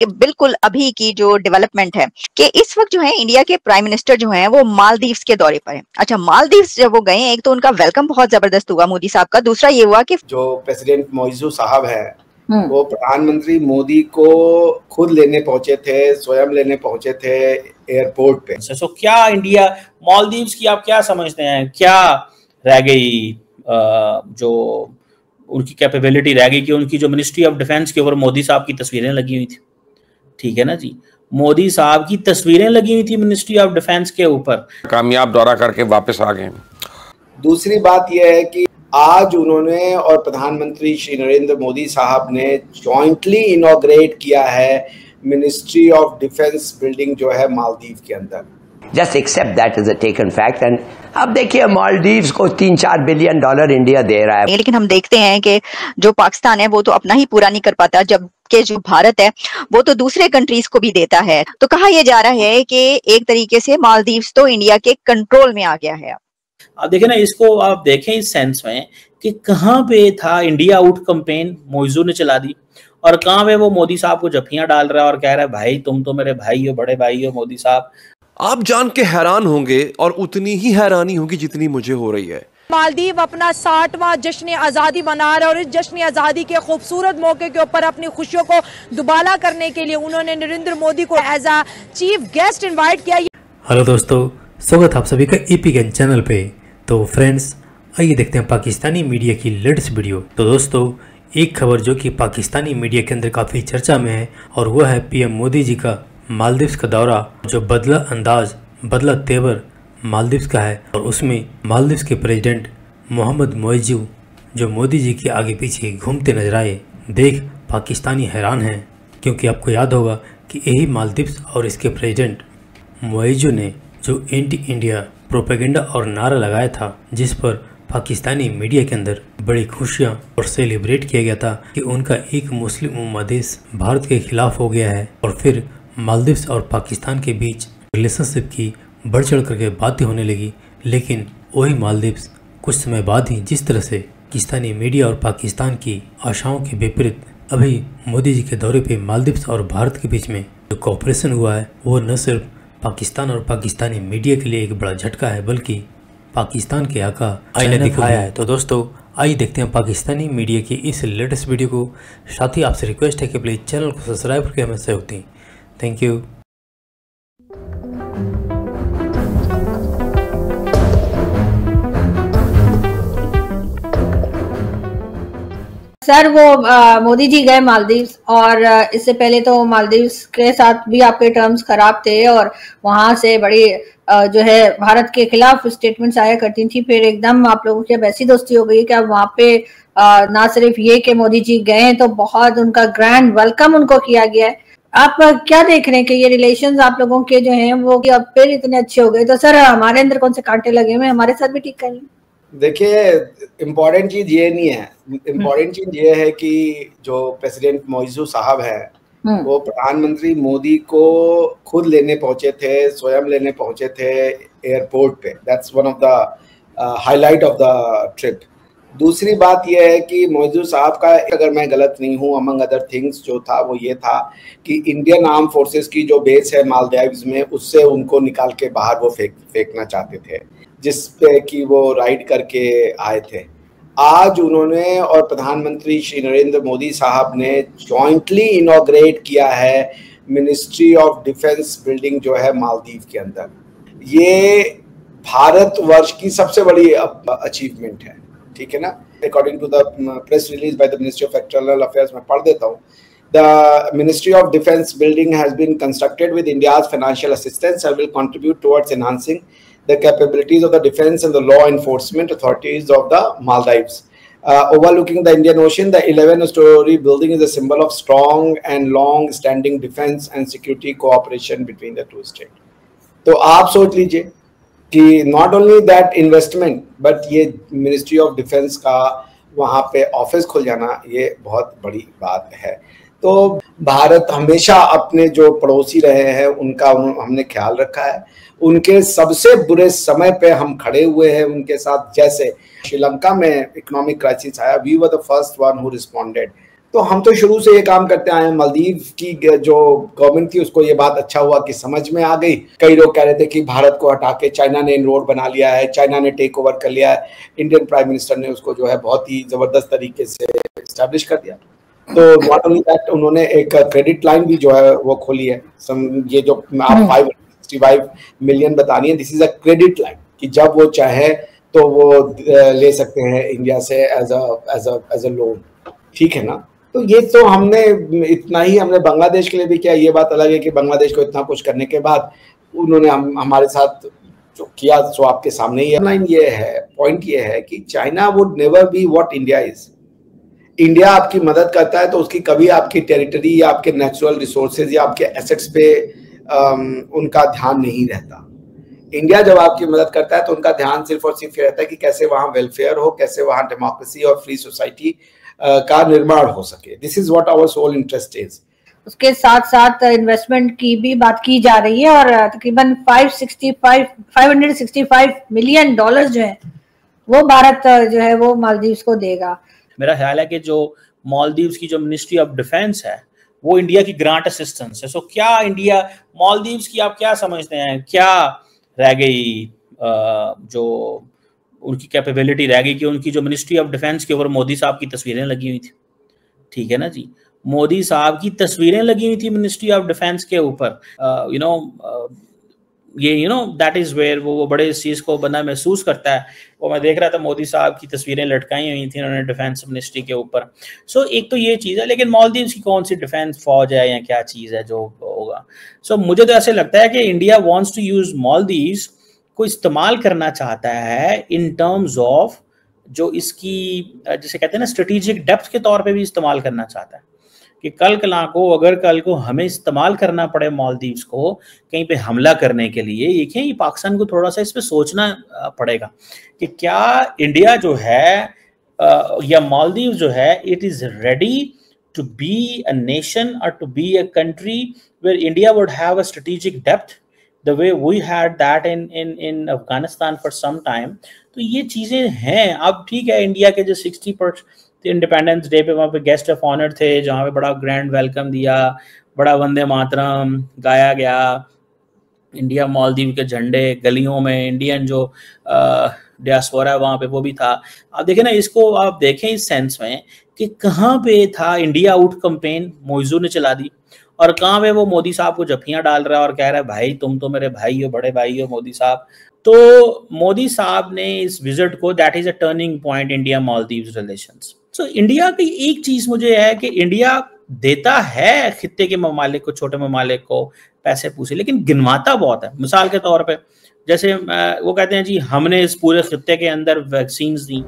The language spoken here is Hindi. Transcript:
बिल्कुल अभी की जो डेवलपमेंट है कि इस वक्त जो है इंडिया के प्राइम मिनिस्टर जो हैं वो मालदीव्स के दौरे पर हैं। अच्छा, मालदीव्स जब वो गए, एक तो उनका वेलकम बहुत जबरदस्त हुआ मोदी साहब का, दूसरा ये हुआ कि जो प्रेसिडेंट मोइजू साहब हैं वो प्रधानमंत्री मोदी को खुद लेने पहुंचे थे, स्वयं लेने पहुंचे थे एयरपोर्ट पे। सो क्या इंडिया मालदीव्स की आप क्या समझते हैं, क्या रह गई जो उनकी कैपेबिलिटी रह गई कि उनकी जो मिनिस्ट्री ऑफ डिफेंस के ऊपर मोदी साहब की तस्वीरें लगी हुई थी, ठीक है ना जी, मोदी साहब की तस्वीरें लगी हुई थी मिनिस्ट्री ऑफ डिफेंस के ऊपर। कामयाब दौरा करके वापस आ गए। दूसरी बात यह है कि आज उन्होंने और प्रधानमंत्री श्री नरेंद्र मोदी साहब ने जॉइंटली इनॉग्रेट किया है मिनिस्ट्री ऑफ डिफेंस बिल्डिंग जो है मालदीव के अंदर। Just accept that as a taken fact and अब देखिए मालदीव्स को 3-4 बिलियन डॉलर इंडिया दे रहा है। लेकिन हम देखते हैं कि जो पाकिस्तान है वो तो अपना ही पूरा नहीं कर पाता, जबकि जो भारत है वो तो दूसरे कंट्रीज को भी देता है। तो कहा यह जा रहा है कि एक तरीके से मालदीव्स तो इंडिया के कंट्रोल में आ गया है। आप देखें ना, इसको आप देखें इस सेंस में कि कहाँ पे था इंडिया आउट कैंपेन मोइजू ने चला दी और कहाँ पे वो मोदी साहब को जफियां डाल रहा है और कह रहा है भाई तुम तो मेरे भाई हो, बड़े भाई हो मोदी साहब। आप जान के हैरान होंगे और उतनी ही हैरानी होगी जितनी मुझे हो रही है। मालदीव अपना 60वां जश्न आज़ादी मना रहा है और इस जश्न आज़ादी के खूबसूरत मौके के ऊपर अपनी खुशियों को दुबाला करने के लिए उन्होंने नरेंद्र मोदी को as a chief guest invite किया। हेलो दोस्तों, स्वागत आप सभी का एपीएन चैनल पे। तो फ्रेंड्स, आइए देखते हैं पाकिस्तानी मीडिया की लेटेस्ट वीडियो। तो दोस्तों, एक खबर जो कि पाकिस्तानी मीडिया के अंदर काफ़ी चर्चा में है और वह है पीएम मोदी जी का मालदीव्स का दौरा, जो बदला अंदाज बदला तेवर मालदीव्स का है। और उसमें मालदीव्स के प्रेसिडेंट मोहम्मद मोइजू जो मोदी जी के आगे पीछे घूमते नजर आए, देख पाकिस्तानी हैरान हैं, क्योंकि आपको याद होगा कि यही मालदीव्स और इसके प्रेसिडेंट मोइजू ने जो एंटी इंडिया प्रोपेगेंडा और नारा लगाया था, जिस पर पाकिस्तानी मीडिया के अंदर बड़ी खुशियां और सेलिब्रेट किया गया था कि उनका एक मुस्लिम उम्मा देश भारत के खिलाफ हो गया है। और फिर मालदीव्स और पाकिस्तान के बीच रिलेशनशिप की बढ़ चढ़ करके बातें होने लगी। लेकिन वही मालदीव्स कुछ समय बाद ही जिस तरह से पाकिस्तानी मीडिया और पाकिस्तान की आशाओं के विपरीत अभी मोदी जी के दौरे पे मालदीव्स और भारत के बीच में जो कोऑपरेशन हुआ है, वो न सिर्फ पाकिस्तान और पाकिस्तानी मीडिया के लिए एक बड़ा झटका है, बल्कि पाकिस्तान के आका आईने दिखाया है। तो दोस्तों, आइए देखते हैं पाकिस्तानी मीडिया की इस लेटेस्ट वीडियो को। साथ ही आपसे रिक्वेस्ट है कि प्लीज़ चैनल को सब्सक्राइब करके हमें सहयोग दें। Thank you. सर, वो मोदी जी गए मालदीव्स और इससे पहले तो मालदीव्स के साथ भी आपके टर्म्स खराब थे और वहां से बड़ी जो है भारत के खिलाफ स्टेटमेंट्स आया करती थी। फिर एकदम आप लोगों की अब ऐसी दोस्ती हो गई कि अब वहां पे ना सिर्फ ये कि मोदी जी गए तो बहुत उनका ग्रैंड वेलकम उनको किया गया है। आप क्या देख रहे हैं कि ये रिलेशंस आप लोगों के जो हैं वो कि अब फिर इतने अच्छे हो गए? तो सर, हमारे अंदर कौन से कांटे लगे हुए, हमारे साथ भी ठीक करिए। देखिए, इम्पोर्टेंट चीज ये नहीं है, इम्पोर्टेंट चीज ये है कि जो प्रेसिडेंट मोइजू साहब हैं वो प्रधानमंत्री मोदी को खुद लेने पहुंचे थे, स्वयं लेने पहुंचे थे एयरपोर्ट पे। That's one of the highlight of the trip. दूसरी बात यह है कि मोइजू साहब का, अगर मैं गलत नहीं हूँ, अमंग अदर थिंग्स जो था वो ये था कि इंडियन आर्म फोर्सेस की जो बेस है मालदीव्स में, उससे उनको निकाल के बाहर वो फेंकना चाहते थे, जिस पे कि वो राइड करके आए थे। आज उन्होंने और प्रधानमंत्री श्री नरेंद्र मोदी साहब ने जॉइंटली इनॉग्रेट किया है मिनिस्ट्री ऑफ डिफेंस बिल्डिंग जो है मालदीव के अंदर। ये भारतवर्ष की सबसे बड़ी अचीवमेंट है, ठीक है ना। According to the press release by the ministry of external affairs, मैं पढ़ देता हूँ। The Ministry of Defense building has been constructed with India's financial assistance and will contribute towards enhancing the capabilities of the defense and the law enforcement authorities of the Maldives. Overlooking the Indian Ocean, the 11-story building is a symbol of strong and long-standing defense and security cooperation between the two states. तो आप सोच लीजिए कि not only that investment, but ये Ministry of Defense का वहाँ पे ऑफिस खुल जाना, ये बहुत बड़ी बात है। तो भारत हमेशा अपने जो पड़ोसी रहे हैं उनका हमने ख्याल रखा है। उनके सबसे बुरे समय पे हम खड़े हुए हैं उनके साथ। जैसे श्रीलंका में इकोनॉमिक क्राइसिस आया, we were the first one who responded. तो हम तो शुरू से ये काम करते आए हैं। मालदीव की जो गवर्नमेंट थी उसको ये बात अच्छा हुआ कि समझ में आ गई। कई लोग कह रहे थे कि भारत को हटा के चाइना ने इनरोड बना लिया है, चाइना ने टेक ओवर कर लिया है। इंडियन प्राइम मिनिस्टर ने उसको जो है बहुत ही जबरदस्त तरीके से एस्टैब्लिश कर दिया। तो नॉट ओनली दैट, उन्होंने एक क्रेडिट लाइन भी जो है वो खोली है। ये जो आप 565 मिलियन बतानी है, this is a credit line कि जब वो चाहे तो वो ले सकते हैं इंडिया से एज अ लोन, ठीक है ना। तो ये तो हमने इतना ही हमने बांग्लादेश के लिए भी किया। ये बात अलग है कि बांग्लादेश को इतना कुछ करने के बाद उन्होंने हमारे साथ जो किया सो आपके सामने ही है। ये है, पॉइंट ये है कि China would never be what India is. India आपकी मदद करता है तो उसकी कभी आपकी टेरिटरी या आपके नेचुरल रिसोर्सेज या आपके एसेट्स पे उनका ध्यान नहीं रहता। इंडिया जब आपकी मदद करता है तो उनका ध्यान सिर्फ और सिर्फ रहता है कि कैसे वहां वेलफेयर हो, कैसे वहां डेमोक्रेसी और फ्री सोसाइटी का निर्माण हो सके। This is what our sole interest is. उसके साथ साथ इन्वेस्टमेंट की भी बात की जा रही है और तकरीबन 565 मिलियन डॉलर जो है वो भारत जो है वो मालदीव्स को देगा। मेरा ख्याल है कि जो मालदीव्स की जो मिनिस्ट्री ऑफ डिफेंस है वो इंडिया की ग्रांट असिस्टेंस है। सो क्या इंडिया मालदीव्स की आप क्या समझते हैं, क्या रह गई जो उनकी कैपेबिलिटी रह गई कि उनकी जो मिनिस्ट्री ऑफ डिफेंस के ऊपर मोदी साहब की तस्वीरें लगी हुई थी, ठीक है ना जी, मोदी साहब की तस्वीरें लगी हुई थी मिनिस्ट्री ऑफ डिफेंस के ऊपर। दैट इज वेयर वो बड़े इस चीज को बंदा महसूस करता है। वो मैं देख रहा था मोदी साहब की तस्वीरें लटकाई हुई थी उन्होंने डिफेंस मिनिस्ट्री के ऊपर। सो एक तो ये चीज है, लेकिन मालदीव्स की कौन सी डिफेंस फौज है या क्या चीज है जो होगा। सो मुझे तो ऐसे लगता है कि India wants to use Maldives को इस्तेमाल करना चाहता है इन टर्म्स ऑफ जो इसकी जिसे कहते हैं ना स्ट्रेटेजिक डेप्थ के तौर पे भी इस्तेमाल करना चाहता है कि अगर कल को हमें इस्तेमाल करना पड़े मालदीव्स को कहीं पे हमला करने के लिए, ये पाकिस्तान को थोड़ा सा इस पे सोचना पड़ेगा कि क्या इंडिया जो है या मालदीव जो है it is ready to be a nation और to be a country where India would have a strategic depth the way we had that in Afghanistan for some time। तो ये चीजें हैं। अब ठीक है, इंडिया के जो 60% इंडिपेंडेंस डे पे वहाँ पे गेस्ट ऑफ ऑनर थे जहाँ पे बड़ा ग्रैंड वेलकम दिया, बड़ा वंदे मातरम गाया गया, इंडिया मालदीव के झंडे गलियों में, इंडियन जो डियास्पोरा है वहाँ पे वो भी था। आप देखें ना, इसको आप देखें इस सेंस में कि कहाँ पे था इंडिया आउट कैंपेन मोइजू ने चला दी और कहाँ पे वो मोदी साहब को जफियां डाल रहा है और कह रहा है भाई तुम तो मेरे भाई हो, बड़े भाई हो मोदी साहब। तो मोदी साहब ने इस विजिट को, that is a turning point India Maldives relations. So India की एक चीज मुझे है कि इंडिया देता है खित्ते के ममालिक को, छोटे ममालिक को पैसे पूसे, लेकिन गिनवाता बहुत है। मिसाल के तौर पर जैसे वो कहते हैं जी हमने इस पूरे खित्ते के अंदर वैक्सीन दी,